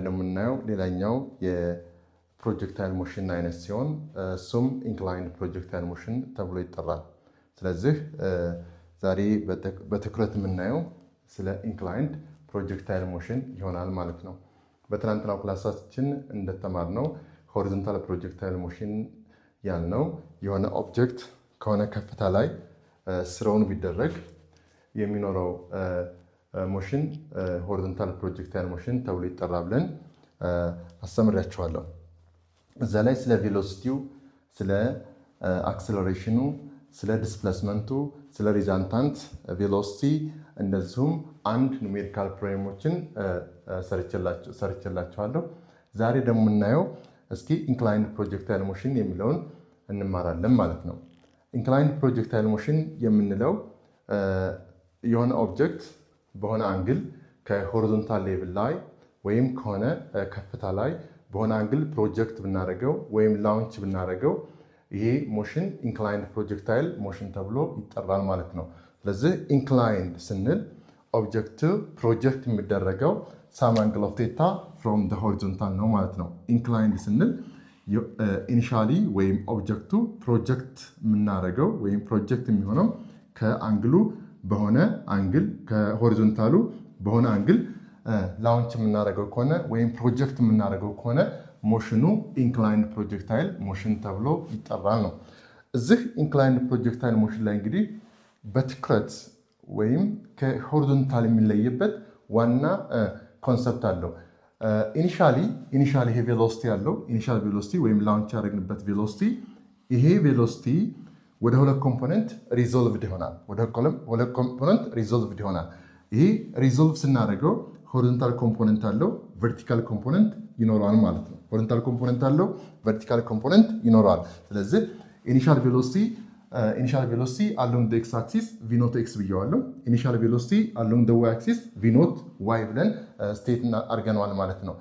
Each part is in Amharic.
እንደምናየው ሌላኛው የፕሮጀክታይል ሞሽን አይነት ሲሆን እሱም ኢንክላይንድ ፕሮጀክታይል ሞሽን ተብሎ ይጠራል። ስለዚህ ዛሬ በትኩረት የምናየው ስለ ኢንክላይንድ ፕሮጀክታይል ሞሽን ይሆናል ማለት ነው። በትናንትናው ክላሳችን እንደተማርነው ሆሪዞንታል ፕሮጀክታይል ሞሽን ያልነው የሆነ ኦብጀክት ከሆነ ከፍታ ላይ ስራውን ቢደረግ የሚኖረው ሞሽን ሆሪዞንታል ፕሮጀክታይል ሞሽን ተብሎ ይጠራል ብለን አስተምራችኋለሁ። እዛ ላይ ስለ ቬሎሲቲው፣ ስለ አክሰለሬሽኑ፣ ስለ ዲስፕሌስመንቱ፣ ስለ ሪዛልታንት ቬሎሲቲ እንደዚሁም አንድ ኑሜሪካል ፕሮብሌሞችን ሰርቼላችኋለሁ። ዛሬ ደግሞ የምናየው እስኪ ኢንክላይንድ ፕሮጀክታይል ሞሽን የሚለውን እንማራለን ማለት ነው። ኢንክላይንድ ፕሮጀክታይል ሞሽን የምንለው የሆነ ኦብጀክት በሆነ አንግል ከሆሪዞንታል ሌቭል ላይ ወይም ከሆነ ከፍታ ላይ በሆነ አንግል ፕሮጀክት ብናደርገው ወይም ላውንች ብናደርገው ይሄ ሞሽን ኢንክላይንድ ፕሮጀክታይል ሞሽን ተብሎ ይጠራል ማለት ነው። ስለዚህ ኢንክላይንድ ስንል ኦብጀክቱ ፕሮጀክት የሚደረገው ሳም አንግል ኦፍ ቴታ ፍሮም ዘ ሆሪዞንታል ነው ማለት ነው። ኢንክላይንድ ስንል ኢኒሻሊ ወይም ኦብጀክቱ ፕሮጀክት የምናደርገው ወይም ፕሮጀክት የሚሆነው ከአንግሉ በሆነ አንግል ከሆሪዞንታሉ በሆነ አንግል ላውንች የምናደርገው ከሆነ ወይም ፕሮጀክት የምናደርገው ከሆነ ሞሽኑ ኢንክላይንድ ፕሮጀክታይል ሞሽን ተብሎ ይጠራል ነው። እዚህ ኢንክላይንድ ፕሮጀክታይል ሞሽን ላይ እንግዲህ በትኩረት ወይም ከሆሪዞንታል የሚለይበት ዋና ኮንሰፕት አለው። ኢኒሻሊ ይሄ ቬሎሲቲ ያለው ኢኒሻል ቬሎሲቲ ወይም ላውንች ያደረግንበት ቬሎሲቲ ይሄ ቬሎሲቲ ወደ ሁለት ኮምፖነንት ሪዞልቭድ ይሆናል። ይሄ ሪዞልቭ ስናደርገው ሆሪዞንታል ኮምፖነንት አለው፣ ቨርቲካል ኮምፖነንት ይኖረዋል ማለት ነው። ሆሪዞንታል ኮምፖነንት አለው፣ ቨርቲካል ኮምፖነንት ይኖረዋል። ስለዚህ ኢኒሻል ቬሎሲቲ አሎንግ ዘ ኤክስ አክሲስ ቪኖት ኤክስ ብየዋለሁ። ኢኒሻል ቬሎሲቲ አሎንግ ዘ ዋይ አክሲስ ቪኖት ዋይ ብለን ስቴት አድርገነዋል ማለት ነው።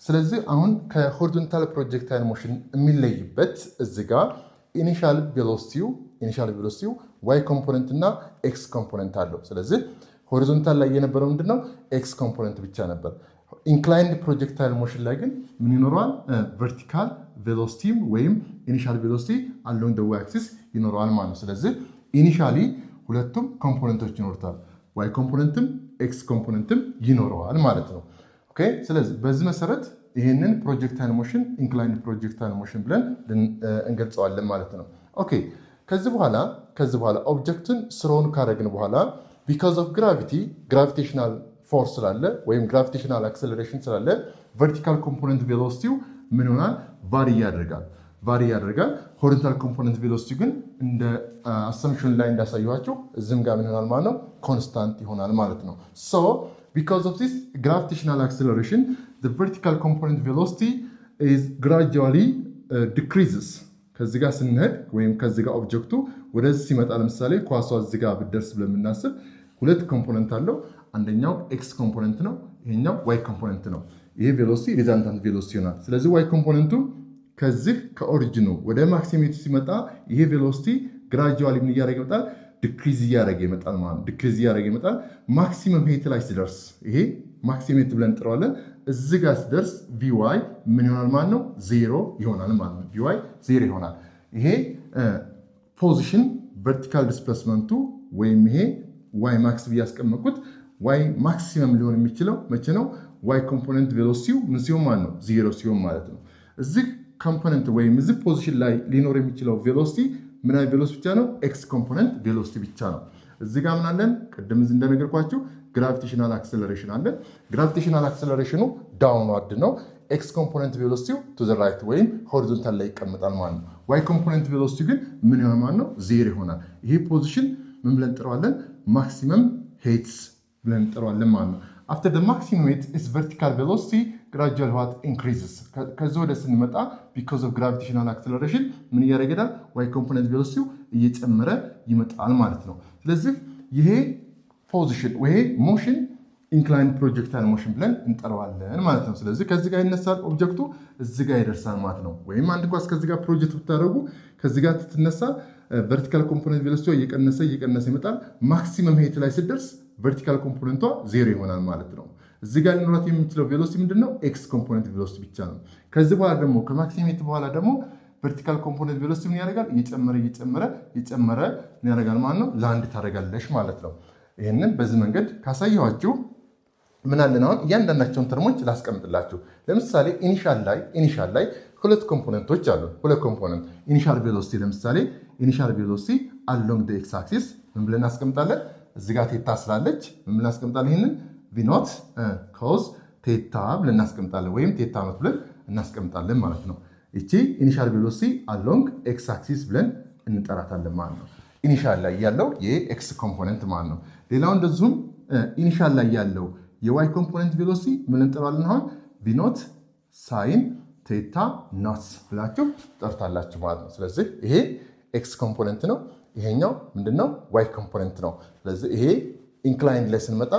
ስለዚህ አሁን ከሆሪዞንታል ፕሮጀክታይል ሞሽን የሚለይበት እዚህ ጋር ኢኒሻል ቬሎሲቲው ዋይ ኮምፖነንት እና ኤክስ ኮምፖነንት አለው። ስለዚህ ሆሪዞንታል ላይ የነበረው ምንድነው? ኤክስ ኮምፖነንት ብቻ ነበር። ኢንክላይንድ ፕሮጀክታይል ሞሽን ላይ ግን ምን ይኖረዋል? ቨርቲካል ቬሎሲቲም ወይም ኢኒሻል ቬሎሲቲ አሎንግ ዘ ዋይ አክሲስ ይኖረዋል ማለት ነው። ስለዚህ ኢኒሻሊ ሁለቱም ኮምፖነንቶች ይኖሩታል፣ ዋይ ኮምፖነንትም ኤክስ ኮምፖነንትም ይኖረዋል ማለት ነው። ኦኬ። ስለዚህ በዚህ መሰረት ይህንን ፕሮጀክታይል ሞሽን ኢንክላይንድ ፕሮጀክታይል ሞሽን ብለን እንገልጸዋለን ማለት ነው። ኦኬ። ከዚህ በኋላ ኦብጀክትን ስሮውን ካደረግን በኋላ ቢካዝ ኦፍ ግራቪቴሽናል ፎርስ ስላለ ወይም ግራቪቴሽናል አክሰለሬሽን ስላለ ቨርቲካል ኮምፖነንት ቬሎሲቲው ምን ይሆናል? ቫሪ ያደርጋል። ሆሪዞንታል ኮምፖነንት ቬሎሲቲ ግን እንደ አሰምሽን ላይ እንዳሳየኋቸው እዚህም ጋር ምን ይሆናል ማለት ነው? ኮንስታንት ይሆናል ማለት ነው። ሶ because of this gravitational acceleration the vertical component velocity is gradually decreases። ከዚህ ጋር ስንሄድ ወይም ከዚህ ጋር ኦብጀክቱ ወደዚህ ሲመጣ ለምሳሌ ኳሷ እዚህ ጋር ብትደርስ ብለን የምናስብ ሁለት ኮምፖነንት አለው። አንደኛው ኤክስ ኮምፖነንት ነው፣ ይሄኛው ዋይ ኮምፖነንት ነው። ይሄ ቬሎሲቲ ሪዛልታንት ቬሎሲቲ ይሆናል። ስለዚህ ዋይ ኮምፖነንቱ ከዚህ ከኦሪጂኑ ወደ ማክሲሜቱ ሲመጣ ይሄ ቬሎሲቲ ግራጁዋሊ ምን እያደረገ ይመጣል? ዲክሪዝ እያደረገ ይመጣል ማለት ነው። ማክሲመም ሄት ላይ ሲደርስ ይሄ ማክሲሜት ብለን እንጥረዋለን። እዚህ ጋር ሲደርስ ቪዋይ ምን ይሆናል ማለት ነው? ዜሮ ይሆናል ማለት ነው። ቪዋይ ዜሮ ይሆናል። ይሄ ፖዚሽን ቨርቲካል ዲስፕሌስመንቱ ወይም ይሄ ዋይ ማክስ ብያስቀመጥኩት ዋይ ማክሲመም ሊሆን የሚችለው መቼ ነው? ዋይ ኮምፖነንት ቬሎሲቲው ምን ሲሆን ማለት ነው? ዜሮ ሲሆን ማለት ነው። እዚህ ኮምፖነንት ወይም እዚህ ፖዚሽን ላይ ሊኖር የሚችለው ቬሎሲቲ ምን አይነት ቬሎሲቲ ብቻ ነው? ኤክስ ኮምፖነንት ቬሎሲቲ ብቻ ነው። እዚህ ጋር ምን አለን? ቅድም እንደነገርኳችሁ ግራቪቴሽናል አክሰለሬሽን አለን። ግራቪቴሽናል አክሰለሬሽኑ ዳውንዋርድ ነው። ኤክስ ኮምፖነንት ቬሎሲቲው ቱ ዘ ራይት ወይም ሆሪዞንታል ላይ ይቀመጣል ማለት ነው። ዋይ ኮምፖነንት ቬሎሲቲ ግን ምን ይሆናል ማለት ነው? ዜሮ ይሆናል። ይሄ ፖዚሽን ምን ብለን እንጠራዋለን? ማክሲመም ሄትስ ብለን እንጠራዋለን ማለት ነው። after the maximum height is vertical velocity gradually what increases። ከዚህ ወደ ስንመጣ because of gravitational acceleration ምን ያደርጋል? ዋይ ኮምፖነንት ቬሎሲቲው እየጨመረ ይመጣል ማለት ነው። ስለዚህ ይሄ ፖዚሽን ወይ ሞሽን ኢንክላይንድ ፕሮጀክታይል ሞሽን ብለን እንጠራዋለን ማለት ነው። ስለዚህ ከዚህ ጋር ይነሳል ኦብጀክቱ እዚህ ጋር ይደርሳል ማለት ነው። ወይም አንድ ኳስ ከዚህ ጋር ፕሮጀክት ብታደርጉ ከዚህ ጋር ትነሳ ቨርቲካል ኮምፖነንት ቬሎሲቲ እየቀነሰ ይመጣል። ማክሲመም ሄት ላይ ሲደርስ ቨርቲካል ኮምፖነንቷ ዜሮ ይሆናል ማለት ነው። እዚህ ጋር ሊኖራት የሚችለው ቬሎሲቲ ምንድነው? ኤክስ ኮምፖነንት ቬሎሲቲ ብቻ ነው። ከዚህ በኋላ ደግሞ ከማክሲሜት በኋላ ደግሞ ቨርቲካል ኮምፖነንት ቬሎሲቲ ምን ያደርጋል? እየጨመረ ምን ያደርጋል ማለት ነው? ላንድ ታደርጋለሽ ማለት ነው። ይህንን በዚህ መንገድ ካሳየኋችሁ ምን አለን አሁን እያንዳንዳቸውን ተርሞች ላስቀምጥላችሁ። ለምሳሌ ኢኒሻል ላይ ሁለት ኮምፖነንቶች አሉ። ሁለት ኮምፖነንት ኢኒሻል ቬሎሲቲ፣ ለምሳሌ ኢኒሻል ቬሎሲቲ አሎንግ ዘ ኤክስ አክሲስ ምን ብለን እናስቀምጣለን? እዚህ ጋር ቴታ ስላለች ምን ብለን እናስቀምጣለን? ይህንን ቪኖት ኮዝ ቴታ ብለን እናስቀምጣለን፣ ወይም ቴታ ኖት ብለን እናስቀምጣለን ማለት ነው። እቺ ኢኒሻል ቬሎሲቲ አሎንግ ኤክስ አክሲስ ብለን እንጠራታለን ማለት ነው። ኢኒሻል ላይ ያለው የኤክስ ኮምፖነንት ማለት ነው። ሌላው እንደዚሁም ኢኒሻል ላይ ያለው የዋይ ኮምፖነንት ቬሎሲቲ ምን እንጠራለን? አሁን ቪኖት ሳይን ቴታ ኖት ብላችሁ ጠርታላችሁ ማለት ነው። ስለዚህ ይሄ ኤክስ ኮምፖነንት ነው፣ ይሄኛው ምንድነው? ዋይ ኮምፖነንት ነው። ስለዚህ ይሄ ኢንክላይን ላይ ስንመጣ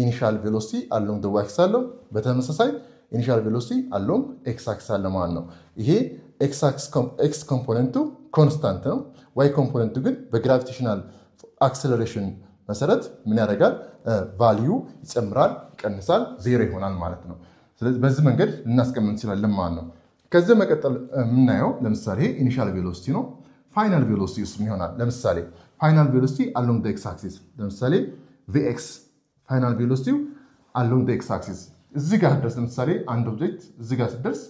ኢኒሻል ቬሎሲቲ አሎንግ ዘ ዋይ አክሲስ አለው፣ በተመሳሳይ ኢኒሻል ቬሎሲቲ አሎንግ ኤክስ አክሲስ አለ ማለት ነው። ይሄ ኤክስ ኮምፖነንቱ ኮንስታንት ነው። ዋይ ኮምፖነንቱ ግን በግራቪቴሽናል አክሰለሬሽን መሰረት ምን ያደርጋል? ቫልዩ ይጨምራል፣ ይቀንሳል፣ ዜሮ ይሆናል ማለት ነው። ስለዚህ በዚህ መንገድ ልናስቀምጥ እንችላለን ማለት ነው። ከዚህ መቀጠል የምናየው ለምሳሌ ኢኒሻል ቬሎሲቲ ነው። ፋይናል ቬሎሲቲ ውስጥ ይሆናል። ለምሳሌ ፋይናል ቬሎሲቲ አሎንግ ዘ ኤክስ አክሲስ፣ ለምሳሌ ቪኤክስ ፋይናል ቬሎሲቲው አሎንግ ዘ ኤክስ አክሲስ እዚህ ጋር ድረስ፣ ለምሳሌ አንድ ኦብጀክት እዚህ ጋር ስትደርስ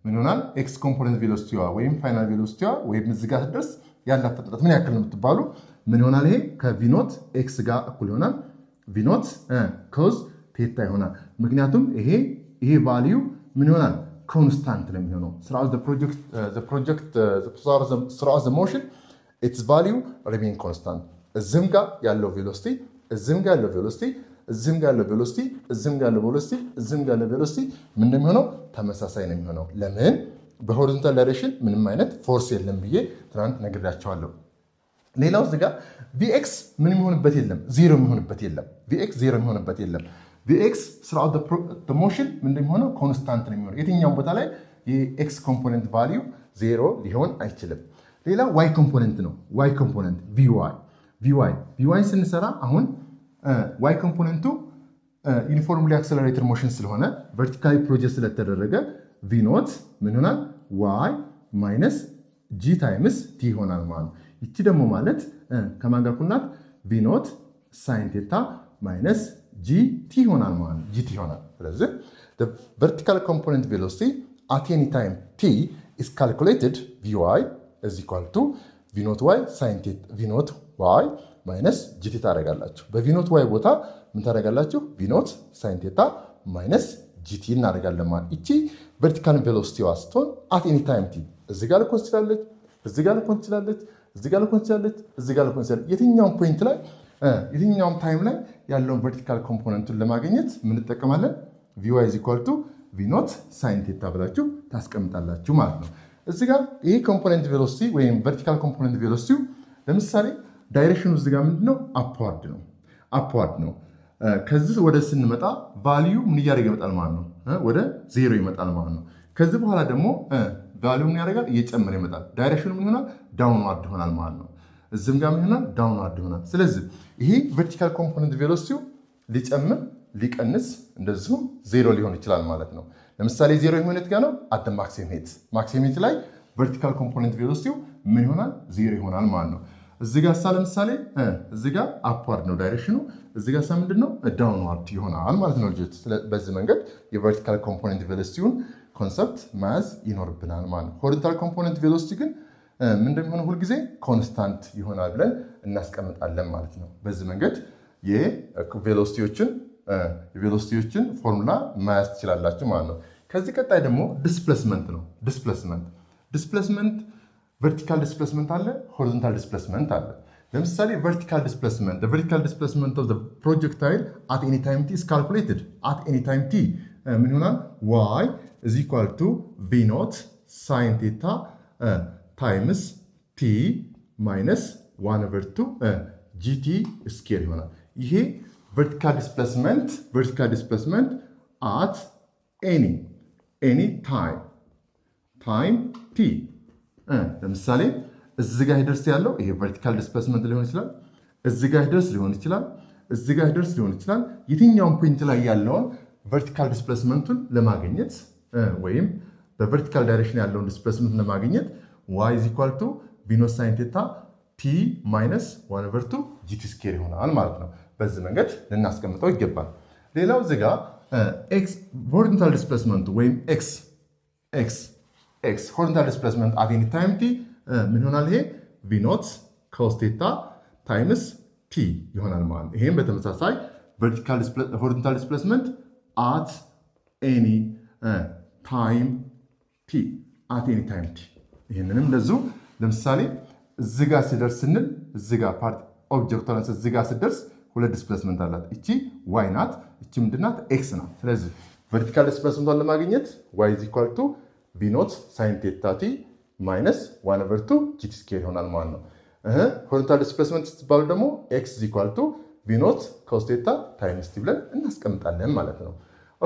ምን ይሆናል? ኤክስ ኮምፖነንት ቬሎሲቲዋ ወይም ፋይናል ቬሎሲቲዋ ወይም እዚህ ጋር ስትደርስ ያላት ፍጥነት ምን ያክል ነው የምትባሉ ምን ይሆናል? ይሄ ከቪኖት ኤክስ ጋር እኩል ይሆናል። ቪኖት ኮዝ ቴታ ይሆናል። ምክንያቱም ይሄ ቫልዩ ምን ይሆናል? ኮንስታንት ነው የሚሆነው። ስራው ዘ ሞሽን ኢትስ ቫልዩ ሪሜን ኮንስታንት። እዚህም ጋር ያለው ቬሎሲቲ፣ እዚህም ጋር ያለው ቬሎሲቲ፣ እዚህም ጋር ያለው ቬሎሲቲ፣ እዚህም ጋር ያለው ቬሎሲቲ፣ እዚህም ጋር ያለው ቬሎሲቲ ምን እንደሚሆነው? ተመሳሳይ ነው የሚሆነው። ለምን? በሆሪዞንታል ዳይሬክሽን ምንም አይነት ፎርስ የለም ብዬ ትናንት ነግሬያቸዋለሁ። ሌላው እዚህ ጋር ቪኤክስ ምን የሚሆንበት የለም፣ ዜሮ የሚሆንበት የለም። ቪኤክስ ዜሮ የሚሆንበት የለም። ቪኤክስ ስራው ሞሽን ምን እንደሚሆነው? ኮንስታንት ነው የሚሆነው። የትኛውም ቦታ ላይ የኤክስ ኮምፖነንት ቫልዩ ዜሮ ሊሆን አይችልም። ሌላ ዋይ ኮምፖነንት ነው። ዋይ ኮምፖነንት ቪዋይ ስንሰራ አሁን ዋይ ኮምፖነንቱ ዩኒፎርምሊ አክሰለሬትድ ሞሽን ስለሆነ ቨርቲካሊ ፕሮጀክት ስለተደረገ ቪኖት ምን ይሆናል? ዋይ ማይነስ ጂ ታይምስ ቲ ይሆናል ማለት ነው። ይቺ ደግሞ ማለት ከማን ጋር እኩል ናት? ቪኖት ሳይን ቴታ ማይነስ ጂቲ ይሆናል ማለት ነው። ጂቲ ይሆናል። ስለዚህ ቨርቲካል ኮምፖነንት ቬሎሲቲ አት ኤኒ ታይም ቲ ኢዝ ካልኩሌትድ ቪዋይ ኢዝ ኢኳል ቱ ቪኖት ዋይ ሳይን ቴታ ቪኖት ዋይ ማይነስ ጂቲ ታደርጋላችሁ። በቪኖት ዋይ ቦታ ምን ታደርጋላችሁ? ቪኖት ሳይን ቴታ ማይነስ ጂቲ እናደርጋለን ማለት። ይቺ ቨርቲካል ቬሎሲቲዋ ስትሆን አት ኤኒ ታይም ቲ እዚህ ጋር ልኮን ትችላለች፣ እዚህ ጋር ልኮን ትችላለች፣ እዚህ ጋር ልኮን ትችላለች፣ እዚህ ጋር ልኮን ትችላለች። የትኛውም ፖይንት ላይ የትኛውም ታይም ላይ ያለውን ቨርቲካል ኮምፖነንቱን ለማግኘት ምን እንጠቀማለን? ቪዋይ ኢዝ ኢኳል ቱ ቪኖት ሳይን ቴታ ብላችሁ ታስቀምጣላችሁ ማለት ነው። እዚህ ጋር ይሄ ኮምፖነንት ቬሎሲቲ ወይም ቨርቲካል ኮምፖነንት ቬሎሲቲው ለምሳሌ ዳይሬክሽኑ እዚህ ጋር ምንድነው? አፕዋርድ ነው። ከዚህ ወደ ስንመጣ ቫልዩ ምን እያደረገ ይመጣል ማለት ነው? ወደ ዜሮ ይመጣል ማለት ነው። ከዚህ በኋላ ደግሞ ቫልዩ ምን ያደርጋል? እየጨመረ ይመጣል። ዳይሬክሽኑ ምን ይሆናል? ዳውንዋርድ ይሆናል ማለት ነው። እዚህም ጋር ምን ይሆናል? ዳውንዋርድ ይሆናል። ስለዚህ ይሄ ቨርቲካል ኮምፖነንት ቬሎሲቲው ሊጨምር ሊቀንስ እንደዚሁም ዜሮ ሊሆን ይችላል ማለት ነው። ለምሳሌ ዜሮ የሆነት ጋር ነው አት ማክሲሜት ላይ ቨርቲካል ኮምፖነንት ቬሎሲቲው ምን ይሆናል? ዜሮ ይሆናል ማለት ነው። እዚህ ጋር ለምሳሌ እዚህ ጋር አፕዋርድ ነው ዳይሬክሽኑ፣ እዚህ ጋር ምንድነው? ዳውንዋርድ ይሆናል ማለት ነው ልጆች። በዚህ መንገድ የቨርቲካል ኮምፖነንት ቬሎሲቲውን ኮንሰፕት መያዝ ይኖርብናል ማለት ነው። ሆሪዞንታል ኮምፖነንት ቬሎሲቲ ግን ምን እንደሚሆነው ሁልጊዜ ኮንስታንት ይሆናል ብለን እናስቀምጣለን ማለት ነው። በዚህ መንገድ የቬሎሲቲዎችን ፎርሙላ መያዝ ትችላላችሁ ማለት ነው። ከዚህ ቀጣይ ደግሞ ዲስፕሌስመንት ነው። ዲስፕሌስመንት ቨርቲካል ዲስፕሌስመንት አለ፣ ሆሪዞንታል ዲስፕሌስመንት አለ። ለምሳሌ ቨርቲካል ዲስፕሌስመንት ኦፍ ዘ ፕሮጀክታይል አት ኤኒ ታይም ቲ ኢዝ ካልኩሌትድ አት ኤኒ ታይም ቲ ምን ይሆናል? ዋይ ኢዝ ኢኳል ቱ ቪ ኖት ሳይን ቴታ ታይምስ ቲ ማይነስ 1/2 ጂቲ ስኬር ይሆናል። ይሄ ቨርቲካል ዲስፕሌስመንት አት ኤኒ ታይም ቲ ለምሳሌ እዚህ ጋር ይደርስ ያለው ይሄ ቨርቲካል ዲስፕሌስመንት ሊሆን ይችላል። እዚህ ጋር ይደርስ ሊሆን ይችላል። እዚህ ጋር ደርስ ሊሆን ይችላል። የትኛውን ፖይንት ላይ ያለውን ቨርቲካል ዲስፕሌስመንቱን ለማግኘት ወይም በቨርቲካል ዳይሬክሽን ያለውን ዲስፕሌስመንት ለማግኘት y is equal to v naught sin theta t minus 1/2 gt ስኩዌር ይሆናል ማለት ነው። በዚህ መንገድ ልናስቀምጠው ይገባል። ሌላው እዚህ ጋር x ሆሪዞንታል ዲስፕሌስመንቱ ወይም x ሆሪዞንታል ዲስፕሌስመንት at any time t ምን ይሆናል? ይሄ v naught cos theta times t ይሆናል ማለት ነው። ይሄም በተመሳሳይ ቨርቲካል ሆሪዞንታል ዲስፕሌስመንት at any time t at any time t ይሄንንም እንደዚሁ ለምሳሌ እዚህ ጋር ሲደርስ ስንል እዚህ ጋር ፓርት ኦብጀክት አለ እዚህ ጋር ሲደርስ ሁለት ዲስፕሌስመንት አላት። እቺ y ናት፣ እቺ ምንድናት? x ናት። ስለዚህ ቨርቲካል ዲስፕሌስመንቷን ለማግኘት y is equal to v naught sin theta t minus 1/2 gt ስኩዌር ይሆናል ማለት ነው። ሆሪዞንታል ዲስፕሌስመንት ስትባሉ ደግሞ x is equal to v naught cos theta times t ብለን እናስቀምጣለን ማለት ነው።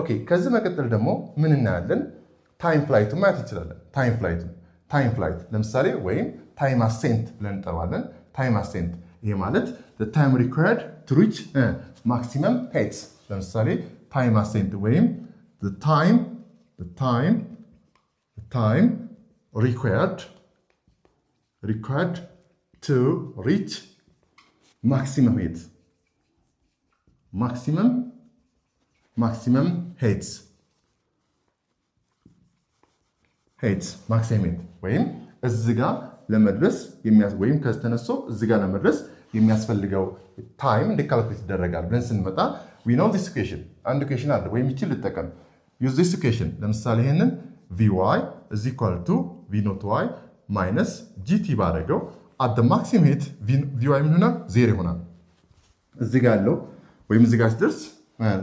ኦኬ ከዚህ መቀጠል ደግሞ ምን እናያለን? ታይም ፍላይት ማየት እንችላለን። ታይም ፍላይት ለምሳሌ ወይም ታይም አሴንት ብለን እንጠራዋለን። ታይም አሴንት ይሄ ማለት the time required to reach maximum heights ለምሳሌ ታይም አሴንት ወይም the time required to reach maximum heights maximum height ወይም እዚህ ጋር ለመድረስ ወይም ከተነሶ እዚህ ጋር ለመድረስ የሚያስፈልገው ታይም እንዲካልኩሌት ይደረጋል ብለን ስንመጣ we know this equation አንድ ኢኩዌሽን አለ ወይም ይችል ልጠቀም use this equation ለምሳሌ ይሄንን vy is equal to v naught y minus gt ባደረገው at the maximum height vy ምን ይሆናል? 0 ይሆናል። እዚህ ጋር ያለው ወይም እዚህ ጋር ሲደርስ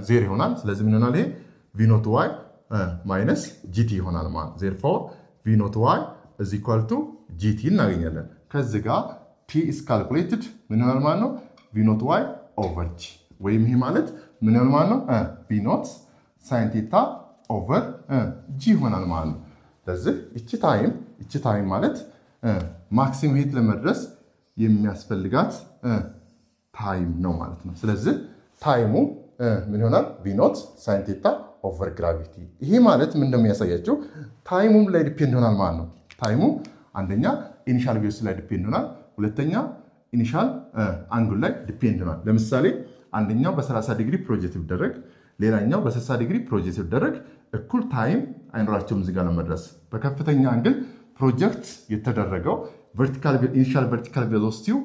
0 ይሆናል። ስለዚህ ምን ይሆናል? ይሄ v naught y minus gt ይሆናል ማለት therefore v naught y is equal to gt እናገኛለን። ከዚህ ጋር t is calculated ምን ይሆናል ማለት ነው? v naught y over g ወይም ይሄ ማለት ምን ይሆናል ማለት ነው? v naught sin theta over g ይሆናል ማለት ነው። ስለዚህ እቺ ታይም ማለት ማክሲመም ሄት ለመድረስ የሚያስፈልጋት ታይም ነው ማለት ነው። ስለዚህ ታይሙ ምን ይሆናል? v naught sin theta over gravity ይሄ ማለት ምን እንደሚያሳያቸው ታይሙም ላይ ዲፔንድ ይሆናል ማለት ነው። ታይሙ አንደኛ ኢኒሻል ቬሎሲቲ ላይ ዲፔንድ ይሆናል፣ ሁለተኛ ኢኒሻል አንግል ላይ ዲፔንድ ይሆናል። ለምሳሌ አንደኛው በ30 ዲግሪ ፕሮጀክት ቢደረግ ሌላኛው በ60 ዲግሪ ፕሮጀክት ቢደረግ እኩል ታይም አይኖራቸውም እዚህ ጋር ለመድረስ። በከፍተኛ አንግል ፕሮጀክት የተደረገው ኢኒሻል ቨርቲካል ቬሎሲቲው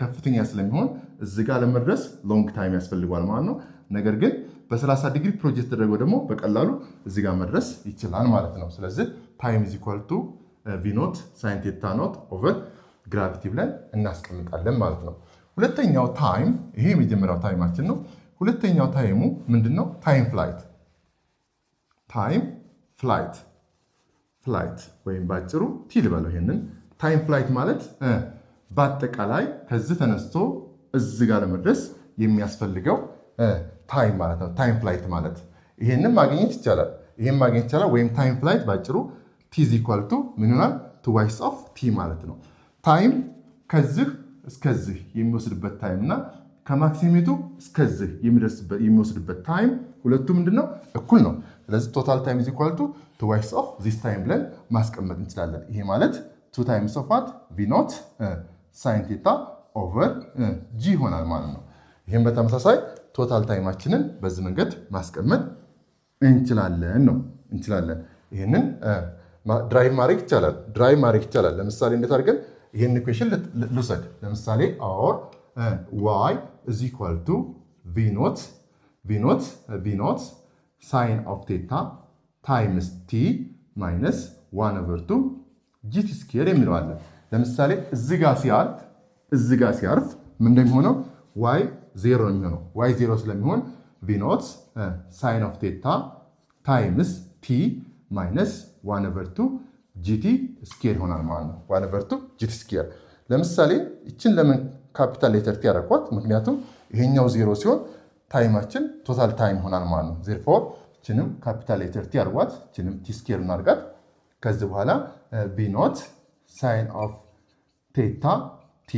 ከፍተኛ ስለሚሆን እዚህ ጋር ለመድረስ ሎንግ ታይም ያስፈልጓል ማለት ነው። ነገር ግን በ30 ዲግሪ ፕሮጀክት ተደረገው ደግሞ በቀላሉ እዚህ ጋር መድረስ ይችላል ማለት ነው። ስለዚህ ታይም is equal to v naught sin theta naught over gravity ብለን እናስቀምጣለን ማለት ነው። ሁለተኛው ታይም ይሄ የመጀመሪያው ታይማችን ነው። ሁለተኛው ታይሙ ምንድነው? ታይም ፍላይት ወይም ባጭሩ ቲ ልበለው። ይሄንን ታይም ፍላይት ማለት በአጠቃላይ ከዚህ ተነስቶ እዚህ ጋር ለመድረስ የሚያስፈልገው ታይም ማለት ነው። ታይም ፍላይት ማለት ይሄንን ማግኘት ይቻላል። ወይም ታይም ፍላይት ባጭሩ t is equal to ምን ይሆናል? twice of t ማለት ነው። ታይም ከዚህ እስከዚህ የሚወስድበት ታይም እና ከማክሲሜቱ እስከዚህ የሚወስድበት ታይም ሁለቱ ምንድነው? እኩል ነው። ስለዚህ ቶታል ታይም is equal to twice of this time ብለን ማስቀመጥ እንችላለን። ይሄ ማለት 2 times of what? v naught sin theta over g ይሆናል ማለት ነው። ይሄን በተመሳሳይ ቶታል ታይማችንን በዚህ መንገድ ማስቀመጥ እንችላለን። ይሄንን ድራይቭ ማድረግ ይቻላል። ለምሳሌ እንዴት አድርገን ይሄን ኢኩዌሽን ልውሰድ። ለምሳሌ or y is equal to v naught sin of theta times t minus 1/2 gt ስኩዌር የሚለዋለን። ለምሳሌ እዚህ ጋር ሲያርፍ ምን እንደሚሆነው y 0 ነው የሚሆነው። y 0 ስለሚሆን v naught sin of theta times t minus 1/2 gt ስኩዌር ይሆናል ማለት ነው። 1/2 gt ስኩዌር። ለምሳሌ እችን ለምን ካፒታል ሌተር ቲ ያደረኳት? ምክንያቱም ይሄኛው 0 ሲሆን ታይማችን ቶታል ታይም ይሆናል ማለት ነው። therefore እችንም ካፒታል ሌተር ቲ አድርጓት፣ እችንም ቲ ስኩዌር እናድርጋት። ከዚህ በኋላ v naught sin of theta t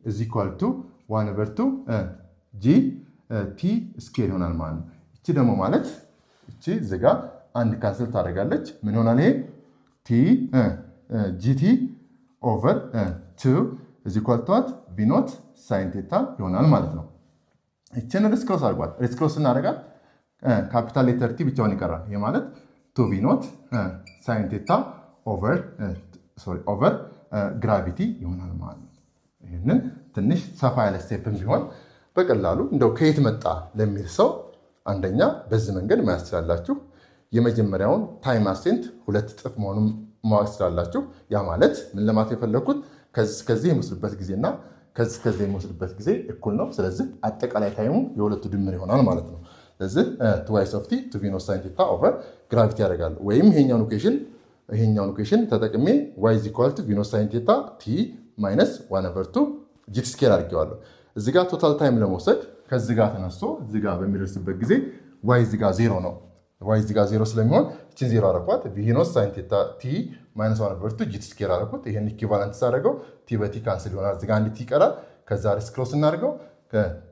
is equal to 1/2 g ቲ ስኬር ይሆናል ማለት ነው። እቺ ደግሞ ማለት እቺ ዝጋ አንድ ካንስል ታደርጋለች። ምን ይሆናል ይሄ ቲ ጂቲ ኦቨር 2 እዚ ኳልቷት ቪኖት ሳይን ቴታ ይሆናል ማለት ነው። እቺን ሪስክሮስ አድርጓት። ሪስክሮስ እናደርጋት ካፒታል ሌተር ቲ ብቻውን ይቀራል። ይሄ ማለት 2 ቪኖት ሳይን ቴታ ኦቨር ግራቪቲ ይሆናል ማለት ነው። ይህንን ትንሽ ሰፋ ያለ ስቴፕም ቢሆን በቀላሉ እንደው ከየት መጣ ለሚል ሰው አንደኛ በዚህ መንገድ ማየት ትችላላችሁ። የመጀመሪያውን ታይም አሴንት 2 እጥፍ መሆኑን ማወቅ ትችላላችሁ። ያ ማለት ምን ለማለት የፈለኩት ከዚህ የሚወስድበት ጊዜና ከዚህ የሚወስድበት ጊዜ እኩል ነው። ስለዚህ አጠቃላይ ታይሙ የሁለቱ ድምር ይሆናል ማለት ነው። ስለዚህ ትዋይስ ኦፍ ቲ ቱ ቪኖት ሳይን ቴታ ኦቨር ግራቪቲ ያደርጋል። ወይም ይሄኛውን ኢኩዌሽን ተጠቅሜ ዋይ ኢዝ ኢኳል ቱ ቪኖት ሳይን ቴታ ቲ ማይነስ 1/2 ጂቲ ስኬር አድርጌዋለሁ። እዚህ ጋር ቶታል ታይም ለመውሰድ ከዚህ ጋር ተነስቶ እዚህ ጋር በሚደርስበት ጊዜ ዋይ እዚህ ጋር 0 ነው። ዋይ እዚህ ጋር 0 ስለሚሆን እቺን 0 አደረኳት። ቪኖት ሳይን ቴታ ቲ ማይነስ 1/2 ጂቲ ስኬር አደረኩት። ይሄን ኢኩቫለንት ሳደርገው ቲ በቲ ካንስል ይሆናል። እዚህ ጋር አንድ ቲ ይቀራል። ከዛ ሪስክሮስ እናደርገው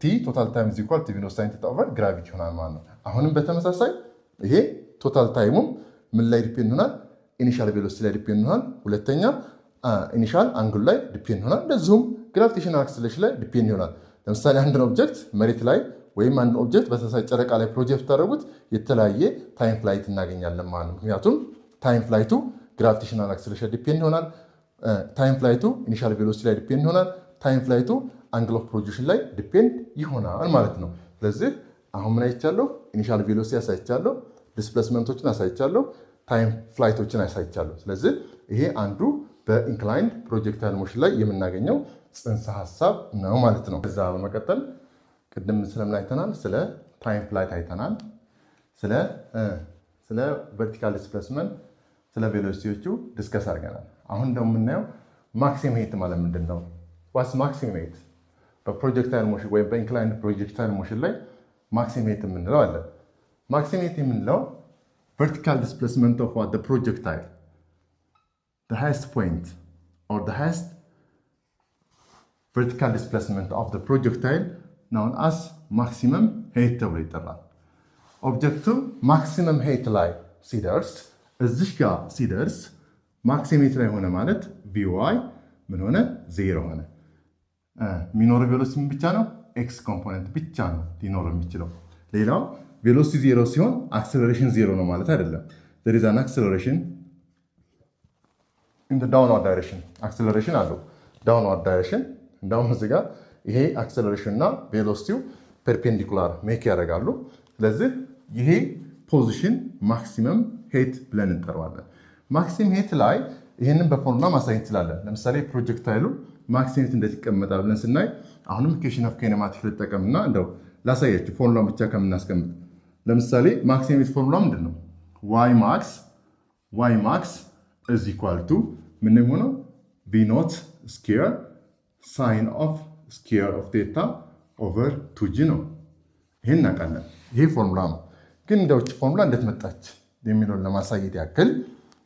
ቲ ቶታል ታይም ኢዝ ኢኳል ቱ ቪኖት ሳይን ቴታ ኦቨር ግራቪቲ ይሆናል ማለት ነው። አሁንም በተመሳሳይ ይሄ ቶታል ታይሙም ምን ላይ ዲፔንድ ይሆናል? ኢኒሻል ቬሎሲቲ ላይ ዲፔንድ ይሆናል። ሁለተኛ ኢኒሻል አንግል ላይ ዲፔንድ ይሆናል። እንደዚሁም ግራቪቴሽናል አክሰለሬሽን ላይ ዲፔንድ ይሆናል። ለምሳሌ አንድን ኦብጀክት መሬት ላይ ወይም አንድ ኦብጀክት በተሳሳይ ጨረቃ ላይ ፕሮጀክት ታደረጉት የተለያየ ታይም ፍላይት እናገኛለን ማለት ነው። ምክንያቱም ታይም ፍላይቱ ግራቪቴሽናል አክሰለሬሽን ዲፔንድ ይሆናል። ታይም ፍላይቱ ኢኒሻል ቬሎሲቲ ላይ ዲፔንድ ይሆናል። ታይም ፍላይቱ አንግል ኦፍ ፕሮጀክሽን ላይ ዲፔንድ ይሆናል ማለት ነው። ስለዚህ አሁን ምን አይቻለሁ? ኢኒሻል ቬሎሲቲ አሳይቻለሁ፣ ዲስፕሌስመንቶችን አሳይቻለሁ፣ ታይም ፍላይቶችን አሳይቻለሁ። ስለዚህ ይሄ አንዱ በኢንክላይንድ ፕሮጀክታይል ሞሽን ላይ የምናገኘው ጽንሰ ሀሳብ ነው ማለት ነው። ከዛ በመቀጠል ቅድም ስለምን አይተናል? ስለ ታይም ፍላይት አይተናል። ስለ ቨርቲካል ዲስፕሌስመንት፣ ስለ ቬሎሲቲዎቹ ዲስከስ አድርገናል። አሁን ደግሞ የምናየው ማክሲመም ሄት ማለት ምንድን ነው? ዋትስ ማክሲመም ሄት? በፕሮጀክታይል ሞሽን ወይም በኢንክላይንድ ፕሮጀክታይል ሞሽን ላይ ማክሲመም ሄት የምንለው አለ። ማክሲመም ሄት የምንለው ቨርቲካል ዲስፕሌስመንት ኦፍ ዋት ፕሮጀክታይል the highest point or the highest vertical displacement of the projectile known as maximum height ተብሎ ይጠራል። ኦብጀክቱ ማክሲመም ሄይት ላይ ሲደርስ እዚህ ጋር ሲደርስ ማክሲመም ሄይት ላይ ሆነ ማለት ቪዋይ ምን ሆነ? 0 ሆነ። የሚኖረው ቬሎሲቲ ብቻ ነው፣ ኤክስ ኮምፖነንት ብቻ ነው ሊኖረው የሚችለው። ሌላው ቬሎሲቲ 0 ሲሆን አክሰለሬሽን 0 ነው ማለት አይደለም። there is an acceleration in the downward direction acceleration አለው downward direction። እንዳውም እዚህ ጋር ይሄ አክሰለሬሽን እና ቬሎሲቲው ፐርፔንዲኩላር ሜክ ያደርጋሉ። ስለዚህ ይሄ ፖዚሽን ማክሲመም ሄት ብለን እንጠራዋለን። ማክሲመም ሄት ላይ ይሄንን በፎርሙላ ማሳየት እንችላለን። ለምሳሌ ፕሮጀክታይሉ ማክሲመም ሄት እንዴት ይቀመጣል ብለን ስናይ አሁንም ኢኩዌሽን ኦፍ ኬኔማቲክ ልጠቀምና እንደው ላሳያችሁ ፎርሙላውን ብቻ ከምናስቀምጥ። ለምሳሌ ማክሲመም ሄት ፎርሙላ ምንድን ነው? ዋይ ማክስ is equal to ምን የሚሆነው ቪኖት ስኬር ሳይን ኦፍ ስኬር ኦፍ ቴታ ኦቨር 2ጂ ነው። ይህን እናውቃለን። ይሄ ፎርሙላ ነው። ግን እንደውጭ ፎርሙላ እንዴት መጣች የሚለውን ለማሳየት ያክል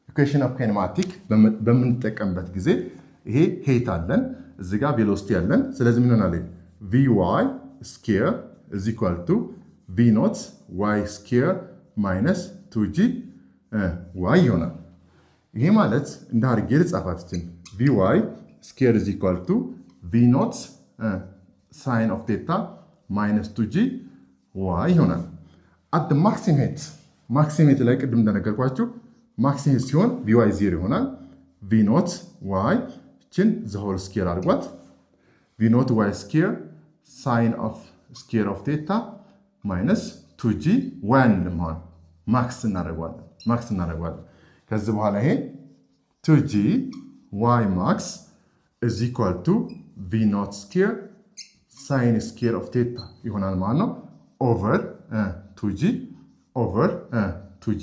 ኢኩዌሽን ኦፍ ኬኔማቲክ በምንጠቀምበት ጊዜ ይሄ ሄት አለን፣ እዚህ ጋር ቬሎሲቲ አለን። ስለዚህ ምን ይሆናል? ቪዋይ ስኬር is equal to ቪኖት ዋይ ስኬር ማይነስ 2ጂ ዋይ ይሆናል። ይሄ ማለት እንደ አድርጌ ልጻፋትችን ቪዋይ ስኬር is equal to ቪኖት ሳይን ኦፍ ቴታ ማይነስ 2ጂ ዋይ ይሆናል። አት ማክሲመም ሄት ላይ ቅድም እንደነገርኳችሁ ማክሲመም ሄት ሲሆን ቪዋይ 0 ይሆናል። ቪኖት ዋይ ችን ዘሆል ስኬር አድርጓት ቪኖት ዋይ ስኬር ሳይን ኦፍ ስኬር ኦፍ ቴታ ማይነስ 2ጂ ዋይ አንልም። ማክስ እናደርገዋለን። ከዚህ በኋላ ይሄ 2ጂ ዋይ ማክስ is equal to ቪኖት ስኬር ሳይን ስኬር ኦፍ ቴታ ይሆናል ማለት ነው። ኦቨር 2ጂ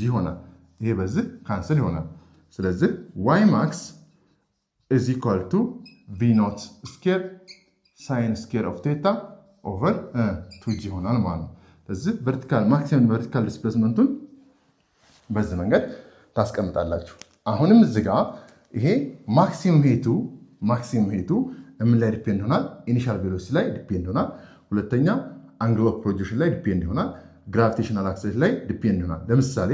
ይሆናል። ይሄ በዚህ ካንስል ይሆናል። ስለዚህ ዋይ ማክስ is equal to ቪኖት ስኬር ሳይን ስኬር ኦፍ ቴታ ኦቨር 2ጂ ይሆናል ማለት ነው። ስለዚህ ማክሲመም ቨርቲካል ዲስፕሌስመንቱን በዚህ መንገድ ታስቀምጣላችሁ። አሁንም እዚህ ጋር ይሄ ማክሲመም ሄቱ ምን ላይ ዲፔንድ ይሆናል? ኢኒሻል ቬሎሲቲ ላይ ዲፔንድ ይሆናል። ሁለተኛ አንግል ኦፍ ፕሮጀክሽን ላይ ዲፔንድ ይሆናል። ግራቪቴሽናል አክሰለሬሽን ላይ ዲፔንድ ይሆናል። ለምሳሌ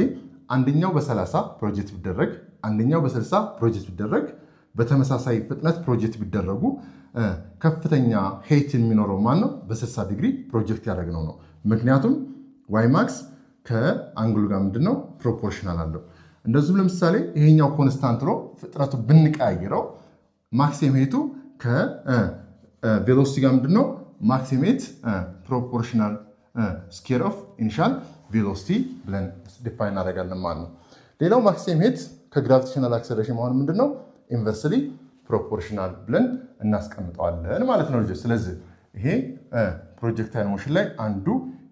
አንደኛው በ30 ፕሮጀክት ቢደረግ አንደኛው በ60 ፕሮጀክት ቢደረግ በተመሳሳይ ፍጥነት ፕሮጀክት ቢደረጉ ከፍተኛ ሄት የሚኖረው ማን ነው? በ60 ዲግሪ ፕሮጀክት ያደረግነው ነው። ምክንያቱም ዋይ ማክስ ከአንግሉ ጋር ምንድነው ፕሮፖርሽናል አለው። እንደዚሁም ለምሳሌ ይሄኛው ኮንስታንት ነው፣ ፍጥነቱ ብንቀያይረው ማክሲመም ሄቱ ከቬሎሲቲ ጋር ምንድነው ማክሲመም ሄት ፕሮፖርሽናል ስኬር ኦፍ ኢኒሻል ቬሎሲቲ ብለን ዲፋይን እናደርጋለን ማለት ነው። ሌላው ማክሲመም ሄት ከግራቪቴሽናል አክሰለሬሽን መሆን ምንድነው ኢንቨርስሊ ፕሮፖርሽናል ብለን እናስቀምጠዋለን ማለት ነው ልጆች። ስለዚህ ይሄ ፕሮጀክታይል ሞሽን ላይ አንዱ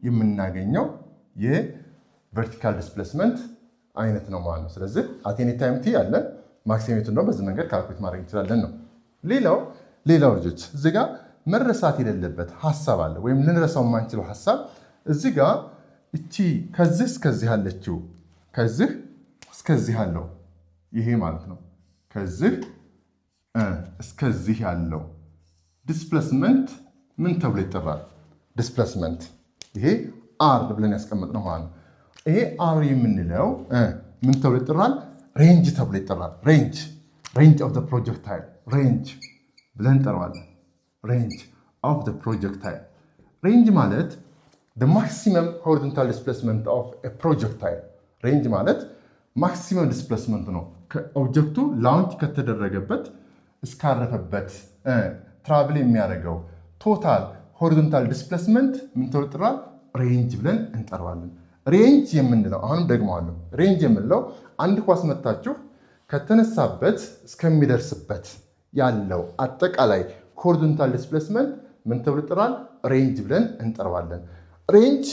የምናገኘው የቨርቲካል ዲስፕሌስመንት አይነት ነው ማለት ነው። ስለዚህ አት ኤኒ ታይም ቲ ያለን ማክሲመም ሄቱን ነው በዚህ መንገድ ካልኩሌት ማድረግ እንችላለን ነው። ሌላው ልጆች እዚህ ጋር መረሳት የሌለበት ሀሳብ አለ፣ ወይም ልንረሳው የማንችለው ሀሳብ እዚህ ጋር እቺ ከዚህ እስከዚህ ያለችው ከዚህ እስከዚህ ያለው ይሄ ማለት ነው ከዚህ እስከዚህ ያለው ዲስፕሌስመንት ምን ተብሎ ይጠራል? ዲስፕሌስመንት ይሄ አር ብለን ያስቀመጥነው ማለት ነው። ይሄ አር የምንለው ምን ተብሎ ይጠራል? ሬንጅ ተብሎ ይጠራል። ሬንጅ ኦፍ ዘ ፕሮጀክታይል ሬንጅ ብለን እንጠራዋለን። ሬንጅ ኦፍ ዘ ፕሮጀክታይል ሬንጅ ማለት the maximum horizontal displacement of a projectile ሬንጅ ማለት ማክሲመም ዲስፕሌስመንት ነው። ከኦብጀክቱ ላውንች ከተደረገበት እስካረፈበት ትራቭል የሚያደርገው ቶታል ሆሪዞንታል ዲስፕሌስመንት ምን ተብሎ ይጠራል? ሬንጅ ብለን እንጠራዋለን። ሬንጅ የምንለው አሁንም ደግመዋለሁ፣ ሬንጅ የምንለው አንድ ኳስ መታችሁ ከተነሳበት እስከሚደርስበት ያለው አጠቃላይ ሆሪዞንታል ዲስፕሌስመንት ምን ተብሎ ይጠራል? ሬንጅ ብለን እንጠራዋለን። ሬንጅ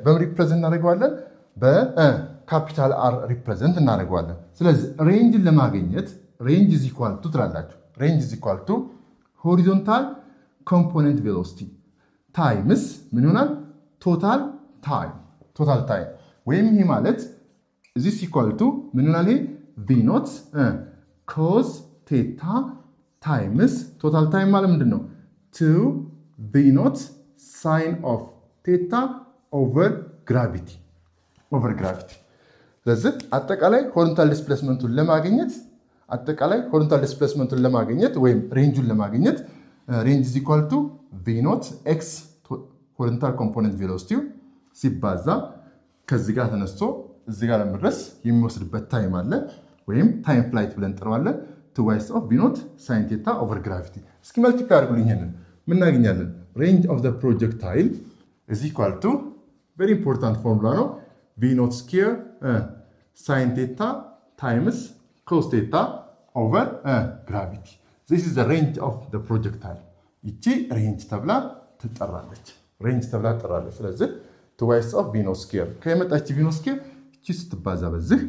በምን ሪፕሬዘንት እናደርገዋለን? በካፒታል አር ሪፕሬዘንት እናደርገዋለን። ስለዚህ ሬንጅን ለማግኘት ሬንጅ ኢዝ ኢኳል ቱ ትላላችሁ። ሬንጅ ኢዝ ኢኳል ቱ ሆሪዞንታል ኮምፖነንት ቬሎሲቲ ታይምስ ምን ይሆናል? ቶታል ታይም ወይም ይሄ ማለት ዚስ ኢኳል ቱ ምን ይሆናል? ይሄ ቪ ኖት ኮዝ ቴታ ታይምስ ቶታል ታይም ማለት ምንድን ነው? ቱ ቪ ኖት ሳይን ኦፍ ቴታ ኦቨር ግራቪቲ። ስለዚህ አጠቃላይ ሆሪዞንታል ዲስፕሌስመንቱን ለማግኘት ወይም ሬንጁን ለማግኘት ሬንጅ ኢዝ ኢኳል ቱ ቪ ኖት ኤክስ ሆሪዞንታል ኮምፖነንት ቬሎሲቲ ሲባዛ ከዚህ ጋር ተነስቶ እዚህ ጋር ለመድረስ የሚወስድበት ታይም አለ፣ ወይም ታይም ፍላይት ብለን እንጠራዋለን። ቱ ዋይስ ኦፍ ቪ ኖት ሳይን ቴታ ኦቨር ግራቪቲ። እስኪ መልቲፕላይ አድርጉልኝ። ይሄንን ምን እናገኛለን? ሬንጅ ኦፍ ዘ ፕሮጀክታይል ኢዝ ኢኳል ቱ ቬሪ ኢምፖርታንት ፎርሙላ ነው፣ ቪ ኖት ስኩዌር ሳይን ቴታ ታይምስ ኮስ ቴታ ኦቨር ግራቪቲ። ዚስ ኢዝ ዘ ሬንጅ ኦፍ ዘ ፕሮጀክታይል። ይቺ ሬንጅ ተብላ ትጠራለች። ስለዚህ ቱ ዋይስ ኦፍ ቪ ኖት ስኩዌር ከየመጣች ቪ ኖት ስኩዌር እቺ ስትባዛ በዚህ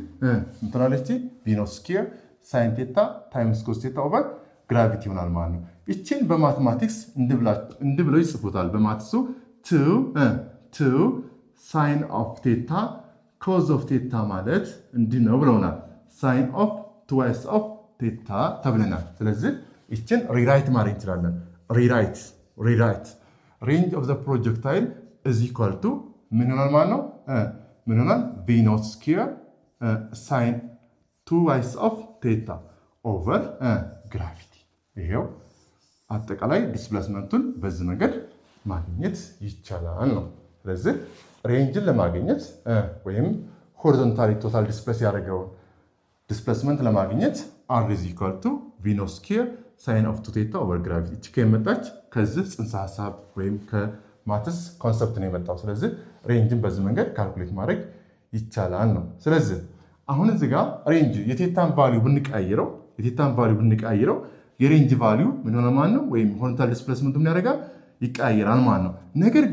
እንትናለች ቪ ኖት ስኩዌር ሳይን ቴታ ታይምስ ኮስ ቴታ ኦቨር ግራቪቲ ይሆናል ማለት ነው። ይችን በማቴማቲክስ እንዲህ ብለው ይጽፉታል። በማትሱ ቱ ሳይን ኦፍ ቴታ ኮዝ ኦፍ ቴታ ማለት እንዲህ ነው ብለውናል። ሳይን ኦፍ ቱ ዋይስ ኦፍ ቴታ ተብለናል። ስለዚህ ይችን ሪራይት ማድረግ እንችላለን። ሪራይት ሬንጅ ኦፍ ዘ ፕሮጀክታይል ኢዝ ኢኳል ቱ ምን ይሆናል ማለት ነው? ምን ይሆናል? ቪ ኖት ስኩዌር ሳይን ቱ ዋይስ ኦፍ ቴታ ኦቨር ግራቪቲ። ይሄው አጠቃላይ ዲስፕሌስመንቱን በዚህ መንገድ ማግኘት ይቻላል ነው። ስለዚህ ሬንጅን ለማግኘት ወይም ሆሪዞንታሊ ቶታል ዲስፕሌስ ያደረገውን ዲስፕሌስመንት ለማግኘት አር ኢዝ ኢኳል ቱ ቪ ኖት ስኩዌር ሳይን ኦፍ ቱ ቴታ ኦቨር ግራቪቲ። እቺ ከመጣች ከዚህ ጽንሰ ሀሳብ ወይም ከማትስ ኮንሰፕት ነው የመጣው። ስለዚህ ሬንጅን በዚህ መንገድ ካልኩሌት ማድረግ ይቻላል ነው። ስለዚህ አሁን እዚህ ጋር ሬንጅ የቴታን ቫልዩ ብንቀያይረው የሬንጅ ቫልዩ ምን ሆነ ማለት ነው? ወይም ሆሪዞንታል ዲስፕሌስመንቱ ምን ያደርጋል? ይቀያየራል ማለት ነው። ነገር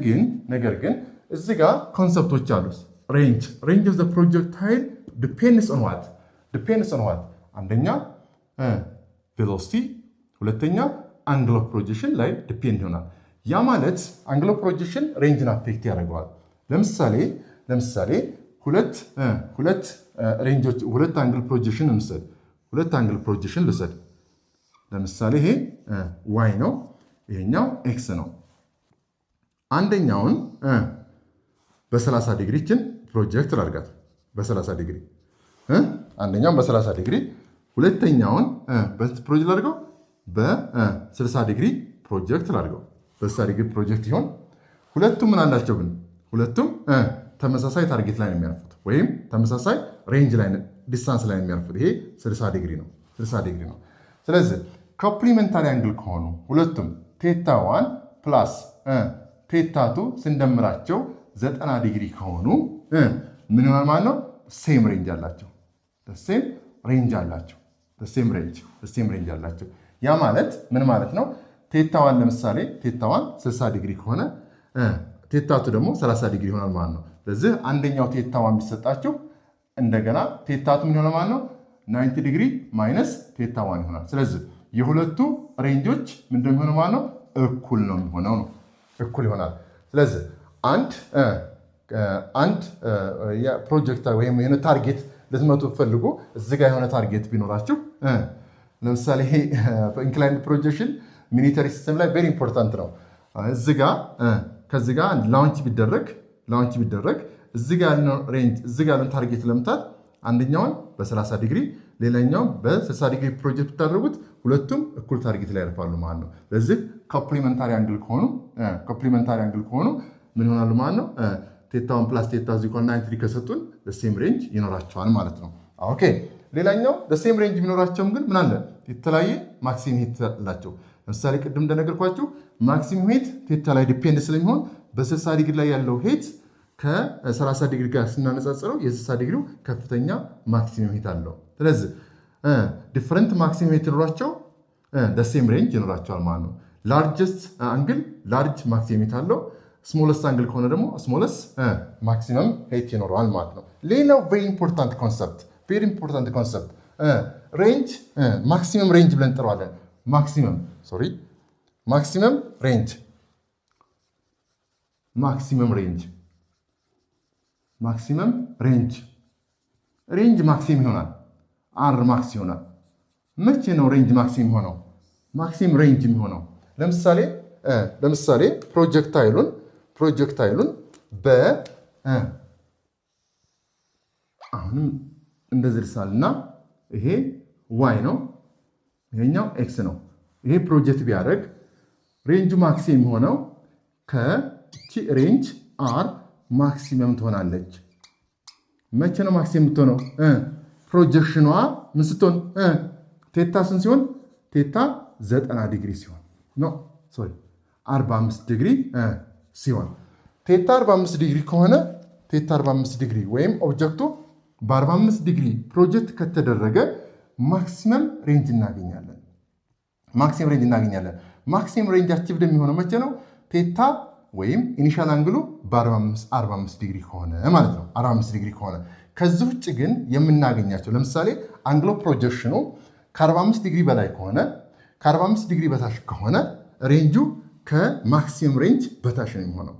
ግን እዚህ ጋር ኮንሰፕቶች አሉት። ሬንጅ ኦፍ ዘ ፕሮጀክታይል ዲፔንድስ ኦን ዋት? አንደኛ ቬሎሲቲ፣ ሁለተኛ አንግል ኦፍ ፕሮጀክሽን ላይ ዲፔንድ ይሆናል። ያ ማለት አንግል ኦፍ ፕሮጀክሽን ሬንጅን አፌክት ያደርገዋል። ለምሳሌ ሁለት አንግል ፕሮጀክሽን ልውሰድ። ለምሳሌ ይሄ ዋይ ነው፣ ይሄኛው ኤክስ ነው። አንደኛውን በ30 ዲግሪችን ፕሮጀክት ላድርጋት በ30 ዲግሪ አንደኛውን በ30 ዲግሪ ሁለተኛውን ፕሮጀክት ላድርገው በ60 ዲግሪ ፕሮጀክት ላድርገው በ60 ዲግሪ ፕሮጀክት ይሆን። ሁለቱም ምን አላቸው ግን ሁለቱም ተመሳሳይ ታርጌት ላይ ነው የሚያርፉት ወይም ተመሳሳይ ሬንጅ ላይ ዲስታንስ ላይ ነው የሚያርፉት። ይሄ 60 ዲግሪ ነው 60 ዲግሪ ነው። ስለዚህ ኮምፕሊመንታሪ አንግል ከሆኑ ሁለቱም ቴታ 1 ፕላስ ቴታ 2 ስንደምራቸው 90 ዲግሪ ከሆኑ ምን ይሆናል ማለት ነው? ሴም ሬንጅ አላቸው። ሴም ሬንጅ አላቸው። ሴም ሬንጅ አላቸው። ያ ማለት ምን ማለት ነው? ቴታ 1 ለምሳሌ ቴታ 1 60 ዲግሪ ከሆነ ቴታ 2 ደግሞ 30 ዲግሪ ይሆናል ማለት ነው። ስለዚህ አንደኛው ቴታ 1 የሚሰጣቸው እንደገና ቴታ 2 ምን ይሆናል ማለት ነው? 90 ዲግሪ ማይነስ ቴታ 1 ይሆናል። ስለዚህ የሁለቱ ሬንጆች ምንድነው የሚሆነው ማለት ነው? እኩል ነው የሚሆነው ነው እኩል ይሆናል። ስለዚህ አንድ ፕሮጀክት ወይም የሆነ ታርጌት ልትመቱ ፈልጉ እዚህ ጋር የሆነ ታርጌት ቢኖራችሁ ለምሳሌ ይሄ ኢንክላይንድ ፕሮጀክሽን ሚሊተሪ ሲስተም ላይ ቬሪ ኢምፖርታንት ነው። እዚህ ጋር ከዚህ ጋር ላውንች ቢደረግ እዚህ ጋር ያለው ሬንጅ እዚህ ጋር ያለው ታርጌት ለምታት አንደኛውን በ30 ዲግሪ ሌላኛውን በ60 ዲግሪ ፕሮጀክት ብታደርጉት ሁለቱም እኩል ታርጌት ላይ ያርፋሉ ማለት ነው። ስለዚህ ኮምፕሊመንታሪ አንግል ከሆኑ ምን ይሆናሉ ማለት ነው? ቴታ 1 ፕላስ ቴታ 90 ዲግሪ ከሰጡን ሴም ሬንጅ ይኖራቸዋል ማለት ነው። ኦኬ ሌላኛው ሴም ሬንጅ ቢኖራቸውም ግን ምን አለ? የተለያየ ማክሲም ሂት አላቸው። ለምሳሌ ቅድም እንደነገርኳችሁ ማክሲም ሂት ቴታ ላይ ዲፔንድ ስለሚሆን በ60 ዲግሪ ላይ ያለው ሂት ከ30 ዲግሪ ጋር ስናነጻጽረው የ60 ዲግሪው ከፍተኛ ማክሲመም ሂት አለው። ስለዚህ ዲፈረንት ማክሲመም ሂት ይኖራቸው ሴም ሬንጅ ይኖራቸዋል ማለት ነው። ላርጀስት አንግል ላርጅ ማክሲመም ሂት አለው። ስሞለስት አንግል ከሆነ ደግሞ ስሞለስ ማክሲመም ሂት ይኖረዋል ማለት ነው። ሌላው ቬሪ ኢምፖርታንት ኮንሰፕት ሬንጅ ማክሲመም ሬንጅ ብለን እንጠራዋለን። ማክሲመም ሬንጅ ማክሲመም ይሆናል። አር ማክስ ይሆናል። መቼ ነው ሬንጅ ማክሲመም ሆነው ማክሲመም ሬንጅ የሚሆነው? ለምሳሌ ፕሮጀክታይሉን አሁንም እንደዚህ ልሳልና ይሄ ዋይ ነው፣ ይሄኛው ኤክስ ነው። ይሄ ፕሮጀክት ቢያደርግ ሬንጁ ማክሲመም ሆነው ከቺ ሬንጅ አር ማክሲመም ትሆናለች። መቼ ነው ማክሲመም የምትሆነው? ፕሮጀክሽኗ ምን ስትሆን ቴታ ስንት ሲሆን? ቴታ 90 ዲግሪ ሲሆን ነው 45 ዲግሪ ሲሆን ቴታ 45 ዲግሪ ከሆነ ቴታ 45 ዲግሪ ወይም ኦብጀክቱ በ45 ዲግሪ ፕሮጀክት ከተደረገ ማክሲመም ሬንጅ እናገኛለን። ማክሲመም ሬንጅ አቺቭድ የሚሆነው መቼ ነው? ቴታ ወይም ኢኒሻል አንግሉ በ45 ዲግሪ ከሆነ ማለት ነው። 45 ዲግሪ ከሆነ ከዚህ ውጭ ግን የምናገኛቸው ለምሳሌ አንግሎ ፕሮጀክሽኑ ከ45 ዲግሪ በላይ ከሆነ ከ45 ዲግሪ በታች ከሆነ ሬንጁ ከማክሲመም ሬንጅ በታች ነው የሚሆነው።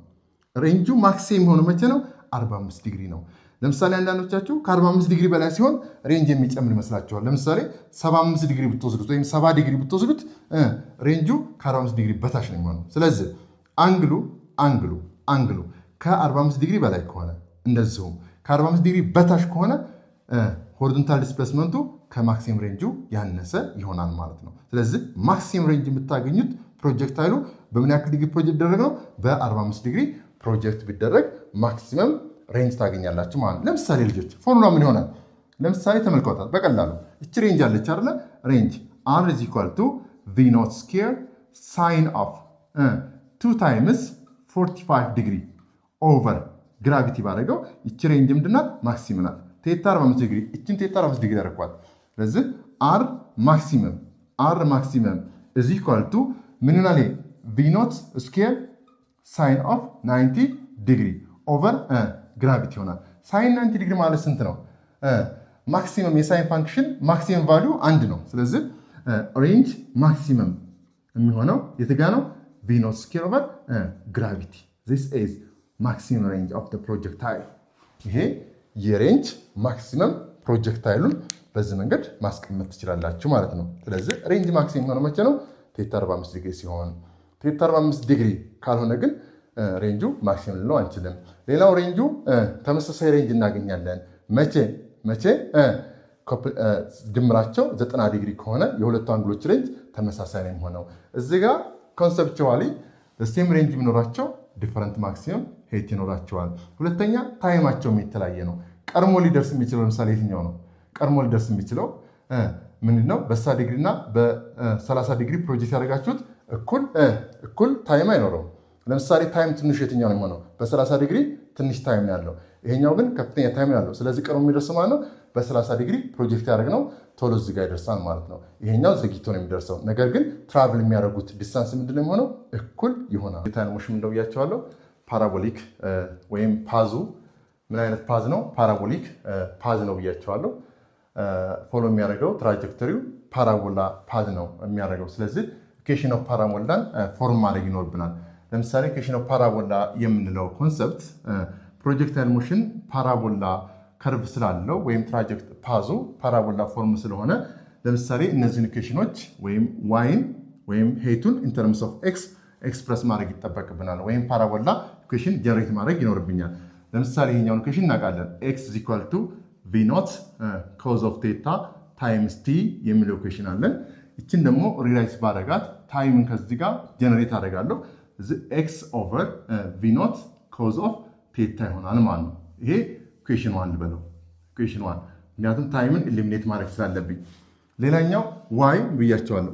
ሬንጁ ማክሲመም የሆነው መቼ ነው? 45 ዲግሪ ነው። ለምሳሌ አንዳንዶቻችሁ ከ45 ዲግሪ በላይ ሲሆን ሬንጅ የሚጨምር ይመስላችኋል። ለምሳሌ 75 ዲግሪ ብትወስዱት ወይም 70 ዲግሪ ብትወስዱት ሬንጁ ከ45 ዲግሪ በታች ነው የሚሆነው። ስለዚህ አንግሉ ከ45 ዲግሪ በላይ ከሆነ እንደዚሁም ከ45 ዲግሪ በታች ከሆነ ሆሪዞንታል ዲስፕሌስመንቱ ከማክሲመም ሬንጁ ያነሰ ይሆናል ማለት ነው። ስለዚህ ማክሲመም ሬንጅ የምታገኙት ፕሮጀክታይሉ በምን ያክል ዲግሪ ፕሮጀክት ቢደረግ ነው? በ45 ዲግሪ ፕሮጀክት ቢደረግ ማክሲመም ሬንጅ ታገኛላችሁ ማለት ነው። ለምሳሌ ልጆች ፎርሙላ ምን ይሆናል? ለምሳሌ ተመልከቷት በቀላሉ እቺ ሬንጅ አለች አይደለ? ሬንጅ R is equal to V naught square sin of 2 times 45 ዲግሪ ኦቨር ግራቪቲ ባደረገው እቺ ሬንጅ ምንድናት? ማክሲመም ናት። ቴታ 45 ዲግሪ እቺን ቴታ 45 ዲግሪ ያደርኳት። ስለዚህ R ማክሲመም is equal to ምን ይሆናል? V naught square sin of 90 ዲግሪ ኦቨር ግራቪቲ ይሆናል። ሳይን 90 ዲግሪ ማለት ስንት ነው? ማክሲመም የሳይን ፋንክሽን ማክሲመም ቫልዩ 1 ነው። ስለዚህ ሬንጅ ማክሲመም የሚሆነው የትጋ ነው? ቪ ኖት ስኬር ኦቨር ግራቪቲ። ዚስ ኢዝ ማክሲመም ሬንጅ ኦፍ ዘ ፕሮጀክታይል። ይሄ የሬንጅ ማክሲመም ፕሮጀክታይሉን በዚህ መንገድ ማስቀመጥ ትችላላችሁ ማለት ነው። ስለዚህ ሬንጅ ማክሲመም የሚሆነው መቼ ነው? ቴታ 45 ዲግሪ ሲሆን ቴታ 45 ዲግሪ ካልሆነ ግን ሬንጁ ማክሲመም ልንለው አንችልም። ሌላው ሬንጁ ተመሳሳይ ሬንጅ እናገኛለን። መቼ ድምራቸው 90 ዲግሪ ከሆነ የሁለቱ አንግሎች ሬንጅ ተመሳሳይ ነው የሚሆነው። እዚህ ጋር ኮንሰፕቹዋሊ ሴም ሬንጅ ቢኖራቸው ዲፈረንት ማክሲመም ሄት ይኖራቸዋል። ሁለተኛ ታይማቸው የተለያየ ነው። ቀድሞ ሊደርስ የሚችለው ለምሳሌ የትኛው ነው? ቀድሞ ሊደርስ የሚችለው ምንድነው? በ60 ዲግሪ እና በ30 ዲግሪ ፕሮጀክት ያደርጋችሁት እኩል ታይም አይኖረውም። ለምሳሌ ታይም ትንሹ የትኛው ነው የሚሆነው? በ30 ዲግሪ ትንሽ ታይም ነው ያለው። ይሄኛው ግን ከፍተኛ ታይም ያለው። ስለዚህ ቀድሞ የሚደርሰው ማለት ነው በ30 ዲግሪ ፕሮጀክት ያደረግነው ቶሎ እዚህ ጋር ይደርሳል ማለት ነው። ይሄኛው ዘግይቶ ነው የሚደርሰው። ነገር ግን ትራቭል የሚያደርጉት ዲስታንስ ምንድነው የሚሆነው? እኩል ይሆናል። የታይም ሞሽን እንደው ብያቸዋለሁ። ፓራቦሊክ ወይም ፓዙ ምን አይነት ፓዝ ነው? ፓራቦሊክ ፓዝ ነው ብያቸዋለሁ። ፎሎ የሚያደርገው ትራጀክተሪው ፓራቦላ ፓዝ ነው የሚያደርገው። ስለዚህ ኢኩዌሽን ኦፍ ፓራቦላን ፎርም ማድረግ ይኖርብናል። ለምሳሌ ኢኩዌሽን ኦፍ ፓራቦላ የምንለው ኮንሰፕት ፕሮጀክታይል ሞሽን ፓራቦላ ከርቭ ስላለው ወይም ትራጀክት ፓዙ ፓራቦላ ፎርም ስለሆነ ለምሳሌ እነዚህን ኢኩዌሽኖች ወይም ዋይን ወይም ሄቱን ኢን ተርምስ ኦፍ ኤክስ ኤክስፕረስ ማድረግ ይጠበቅብናል። ወይም ፓራቦላ ኢኩዌሽን ጀነሬት ማድረግ ይኖርብኛል። ለምሳሌ ይሄኛውን ኢኩዌሽን እናውቃለን። ኤክስ ኢዝ ኢኳል ቱ ቪ ኖት ኮዝ ኦፍ ቴታ ታይምስ ቲ የሚለው ኢኩዌሽን አለን። ይችን ደግሞ ሪራይት ባደረጋት ታይምን ከዚህ ጋር ጀነሬት አደርጋለሁ። ኤክስ ኦቨር ቪ ኖት ኮዝ ኦፍ ቴታ ይሆናል ማለት ነው። ይሄ ኢኩዌሽን ዋን ልበለው፣ ኢኩዌሽን ዋን። ምክንያቱም ታይምን ኢሊሚኔት ማድረግ ስላለብኝ። ሌላኛው ዋይ ብያቸዋለሁ።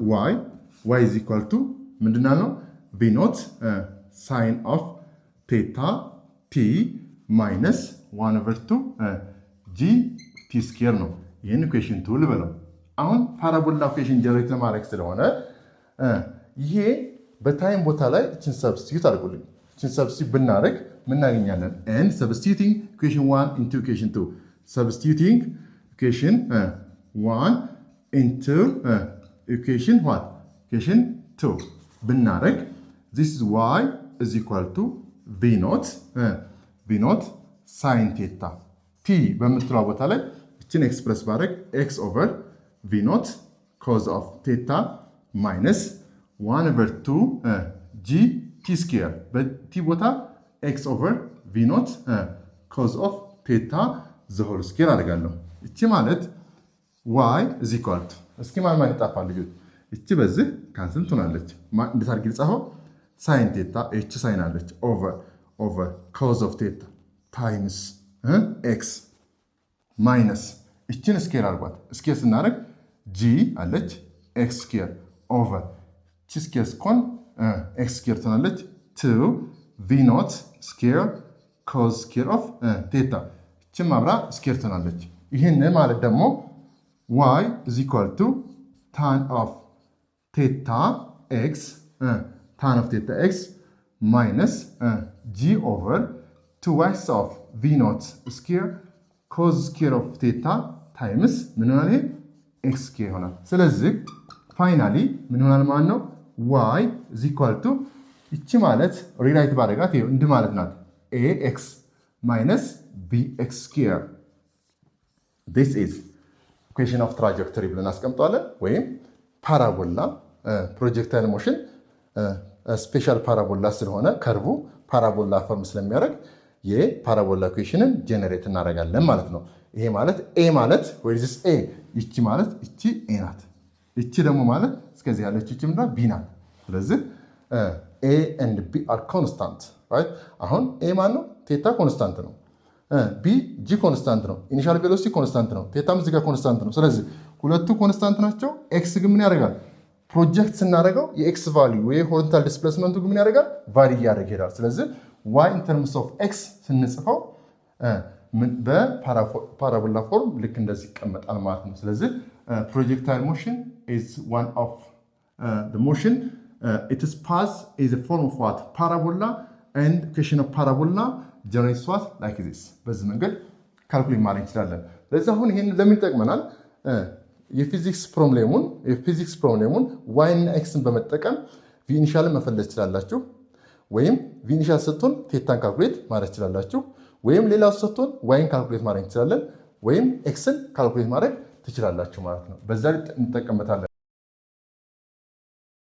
ዋይ ኢዝ ኢኳል ቱ ምንድን ነው? ቪ ኖት ሳይን ኦፍ ቴታ ቲ ማይነስ 1 ኦቨር 2 ጂ ቲ ስኬር ነው። ይህን ኢኩዌሽን ቱ ልበለው። አሁን ፓራቦላ ኢኩዌሽን ጀነሬት ለማድረግ ስለሆነ ይሄ በታይም ቦታ ላይ እችን ሰብስቲዩት አድርጉልኝ። እችን ሰብስቲዩት ብናደርግ ምናገኛለን? ኤንድ ሰብስቲዩቲንግ ኢኩዌሽን 1 ኢንቱ ኢኩዌሽን 2 ሰብስቲዩቲንግ ኢኩዌሽን 1 ኢንቱ ኢኩዌሽን 2 ብናደርግ this is y is equal to v ኖት ሳይን ቴታ ቲ በምትለው ቦታ ላይ እችን ኤክስፕረስ ባደርግ ኤክስ ኦቨር ቪ ኖት ኮዝ ኦፍ ቴታ ማይነስ 1 ኦቨር 2 ጂ ቲ ስኬር በቲ ቦታ ኤክስ ኦቨር ቪ ኖት ኮዝ ኦፍ ቴታ ዘሆል ስኬር አድርጋለሁ። እቺ ማለት ዋይ ኢዝ ኢኳል ቱ እስኪ ማን ይጣፋል ልጆች? እቺ በዚህ ካንስል ትሆናለች። እንዴት አድርጌ ልጻፈው? ሳይን ቴታ እቺ ሳይን አለች ኦቨር ኮዝ ኦፍ ቴታ ታይምስ ኤክስ ማይነስ እችን ስኬር አድርጓት። ስኬር ስናደርግ ጂ አለች ኤክስ ስኬር ኦቨር ቺ ስኬር ስኮን ኤክስ ስኬር ትሆናለች ቱ ቪ ኖት ስኬር ኮዝ ስኬር ኦፍ ቴታ እችን ማብራ ስኬር ትሆናለች። ይህን ማለት ደግሞ ዋይ ኢዝ ኢኳል ቱ ታን ኦፍ ቴታ ኤክስ ታን ኦፍ ቴታ ኤክስ ማይነስ ጂ ኦቨር ትዋይስ ኦፍ ቪ ኖት ስኬር ኮዝ ስኬር ኦፍ ቴታ ታይምስ ምን ሆናል? ይሄ ኤክስ ስኬር ይሆናል። ስለዚህ ፋይናሊ ምን ሆናል ማለት ነው? ዋይ ኢዝ ኢኳል ቱ ይቺ ማለት ሪራይት ባደረጋት እንዲህ ማለት ናት። ኤ ኤክስ ማይነስ ቢ ኤክስ ስኬር ዲስ ኢዝ ኢኩዌሽን ኦፍ ትራጀክተሪ ብለን አስቀምጠዋለን። ወይም ፓራቦላ ፕሮጀክታይል ሞሽን ስፔሻል ፓራቦላ ስለሆነ ከርቡ ፓራቦላ ፎርም ስለሚያደርግ የፓራቦላ ኢኩዌሽንን ጀነሬት እናደርጋለን ማለት ነው። ይሄ ማለት ኤ ማለት ወይስ ኤ ይቺ ማለት ይቺ ኤ ናት። ይቺ ደግሞ ማለት እስከዚህ ያለች ይቺ ምንድነው? ቢ ናት። ስለዚህ ኤ ኤንድ ቢ አር ኮንስታንት ራይት። አሁን ኤ ማለት ነው ቴታ ኮንስታንት ነው። ቢ ጂ ኮንስታንት ነው። ኢኒሻል ቬሎሲቲ ኮንስታንት ነው። ቴታም እዚህ ጋር ኮንስታንት ነው። ስለዚህ ሁለቱ ኮንስታንት ናቸው። ኤክስ ግን ምን ያደርጋል? ፕሮጀክት ስናደርገው የኤክስ ቫልዩ ወይ ሆሪዞንታል ዲስፕሌስመንቱ ግን ምን ያደርጋል? ቫሪ እያደረገ ይሄዳል። ስለዚህ ዋይ ኢን ተርምስ ኦፍ ኤክስ ስንጽፈው በፓራቦላ ፎርም ልክ እንደዚህ ይቀመጣል ማለት ነው። ስለዚህ ፕሮጀክታይል ሞሽን ኢዝ ዋን ኦፍ ዘ ሞሽን ኢትስ ፓዝ ኢዝ ኤ ፎርም ኦፍ ዋት ፓራቦላ ኤንድ ኢኩዌሽን ኦፍ ፓራቦላ ጀነሬትስ ዋት ላይክ ዚስ። በዚህ መንገድ ካልኩሌት ማድረግ እንችላለን። ለዚህ አሁን ይሄን ለምን ይጠቅመናል? የፊዚክስ ፕሮብሌሙን ዋይ እና ኤክስን በመጠቀም ቪ ኢኒሻልን መፈለግ ትችላላችሁ። ወይም ቪ ኢኒሻል ስትሆን ቴታን ካልኩሌት ማድረግ ትችላላችሁ። ወይም ሌላው ስትሆን ዋይን ካልኩሌት ማድረግ እንችላለን። ወይም ኤክስን ካልኩሌት ማድረግ ትችላላችሁ ማለት ነው። በዛ እንጠቀምበታለን።